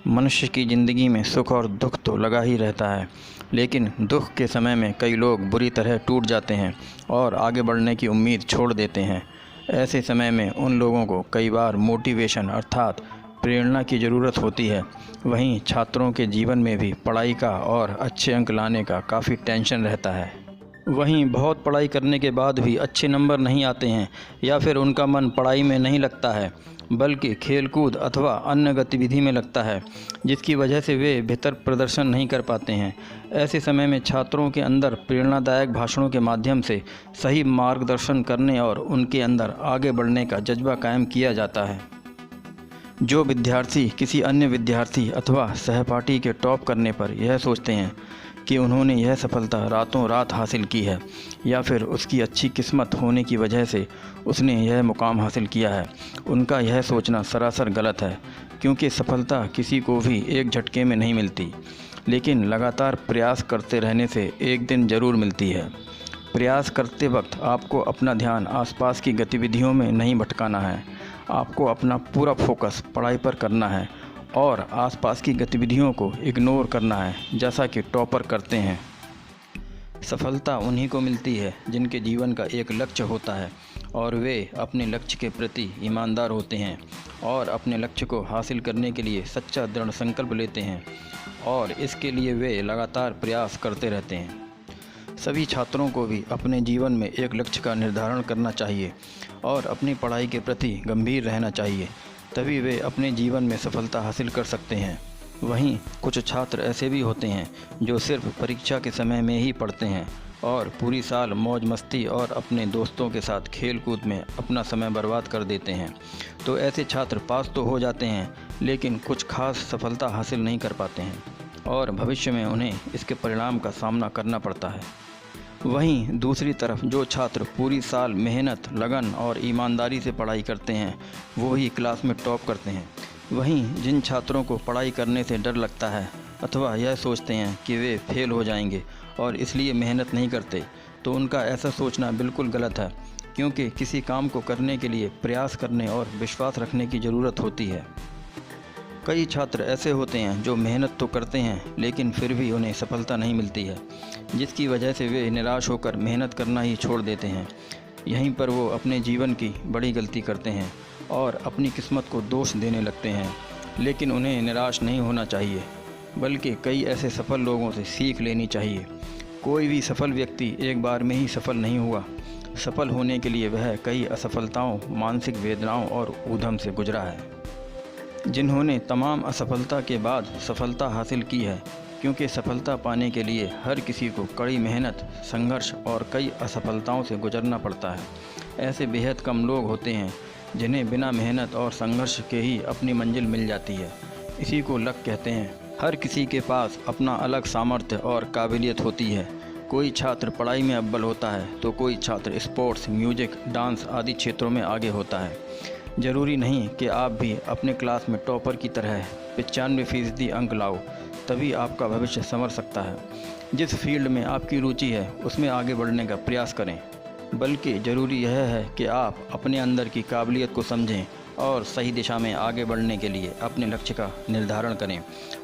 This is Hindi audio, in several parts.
मनुष्य की ज़िंदगी में सुख और दुख तो लगा ही रहता है, लेकिन दुख के समय में कई लोग बुरी तरह टूट जाते हैं और आगे बढ़ने की उम्मीद छोड़ देते हैं। ऐसे समय में उन लोगों को कई बार मोटिवेशन अर्थात प्रेरणा की ज़रूरत होती है। वहीं छात्रों के जीवन में भी पढ़ाई का और अच्छे अंक लाने का काफ़ी टेंशन रहता है। वहीं बहुत पढ़ाई करने के बाद भी अच्छे नंबर नहीं आते हैं या फिर उनका मन पढ़ाई में नहीं लगता है, बल्कि खेलकूद अथवा अन्य गतिविधि में लगता है, जिसकी वजह से वे बेहतर प्रदर्शन नहीं कर पाते हैं। ऐसे समय में छात्रों के अंदर प्रेरणादायक भाषणों के माध्यम से सही मार्गदर्शन करने और उनके अंदर आगे बढ़ने का जज्बा कायम किया जाता है। जो विद्यार्थी किसी अन्य विद्यार्थी अथवा सहपाठी के टॉप करने पर यह सोचते हैं कि उन्होंने यह सफलता रातों रात हासिल की है या फिर उसकी अच्छी किस्मत होने की वजह से उसने यह मुकाम हासिल किया है, उनका यह सोचना सरासर गलत है। क्योंकि सफलता किसी को भी एक झटके में नहीं मिलती, लेकिन लगातार प्रयास करते रहने से एक दिन ज़रूर मिलती है। प्रयास करते वक्त आपको अपना ध्यान आसपास की गतिविधियों में नहीं भटकाना है। आपको अपना पूरा फोकस पढ़ाई पर करना है और आसपास की गतिविधियों को इग्नोर करना है, जैसा कि टॉपर करते हैं। सफलता उन्हीं को मिलती है जिनके जीवन का एक लक्ष्य होता है और वे अपने लक्ष्य के प्रति ईमानदार होते हैं और अपने लक्ष्य को हासिल करने के लिए सच्चा दृढ़ संकल्प लेते हैं और इसके लिए वे लगातार प्रयास करते रहते हैं। सभी छात्रों को भी अपने जीवन में एक लक्ष्य का निर्धारण करना चाहिए और अपनी पढ़ाई के प्रति गंभीर रहना चाहिए, तभी वे अपने जीवन में सफलता हासिल कर सकते हैं। वहीं कुछ छात्र ऐसे भी होते हैं जो सिर्फ परीक्षा के समय में ही पढ़ते हैं और पूरी साल मौज मस्ती और अपने दोस्तों के साथ खेल कूद में अपना समय बर्बाद कर देते हैं। तो ऐसे छात्र पास तो हो जाते हैं, लेकिन कुछ खास सफलता हासिल नहीं कर पाते हैं और भविष्य में उन्हें इसके परिणाम का सामना करना पड़ता है। वहीं दूसरी तरफ जो छात्र पूरी साल मेहनत, लगन और ईमानदारी से पढ़ाई करते हैं, वो ही क्लास में टॉप करते हैं। वहीं जिन छात्रों को पढ़ाई करने से डर लगता है अथवा यह सोचते हैं कि वे फेल हो जाएंगे और इसलिए मेहनत नहीं करते, तो उनका ऐसा सोचना बिल्कुल गलत है। क्योंकि किसी काम को करने के लिए प्रयास करने और विश्वास रखने की ज़रूरत होती है। कई छात्र ऐसे होते हैं जो मेहनत तो करते हैं, लेकिन फिर भी उन्हें सफलता नहीं मिलती है, जिसकी वजह से वे निराश होकर मेहनत करना ही छोड़ देते हैं। यहीं पर वो अपने जीवन की बड़ी गलती करते हैं और अपनी किस्मत को दोष देने लगते हैं। लेकिन उन्हें निराश नहीं होना चाहिए, बल्कि कई ऐसे सफल लोगों से सीख लेनी चाहिए। कोई भी सफल व्यक्ति एक बार में ही सफल नहीं हुआ। सफल होने के लिए वह कई असफलताओं, मानसिक वेदनाओं और ऊधम से गुजरा है। जिन्होंने तमाम असफलता के बाद सफलता हासिल की है, क्योंकि सफलता पाने के लिए हर किसी को कड़ी मेहनत, संघर्ष और कई असफलताओं से गुजरना पड़ता है। ऐसे बेहद कम लोग होते हैं जिन्हें बिना मेहनत और संघर्ष के ही अपनी मंजिल मिल जाती है। इसी को लक कहते हैं। हर किसी के पास अपना अलग सामर्थ्य और काबिलियत होती है। कोई छात्र पढ़ाई में अव्वल होता है तो कोई छात्र स्पोर्ट्स, म्यूजिक, डांस आदि क्षेत्रों में आगे होता है। ज़रूरी नहीं कि आप भी अपने क्लास में टॉपर की तरह 95% अंक लाओ, तभी आपका भविष्य संवर सकता है। जिस फील्ड में आपकी रुचि है उसमें आगे बढ़ने का प्रयास करें, बल्कि ज़रूरी यह है कि आप अपने अंदर की काबिलियत को समझें और सही दिशा में आगे बढ़ने के लिए अपने लक्ष्य का निर्धारण करें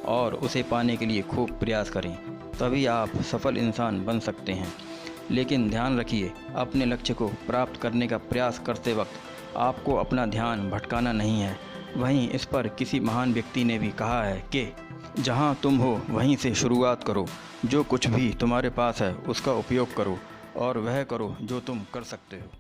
और उसे पाने के लिए खूब प्रयास करें। तभी आप सफल इंसान बन सकते हैं। लेकिन ध्यान रखिए, अपने लक्ष्य को प्राप्त करने का प्रयास करते वक्त आपको अपना ध्यान भटकाना नहीं है। वहीं इस पर किसी महान व्यक्ति ने भी कहा है कि जहां तुम हो वहीं से शुरुआत करो। जो कुछ भी तुम्हारे पास है उसका उपयोग करो और वह करो जो तुम कर सकते हो।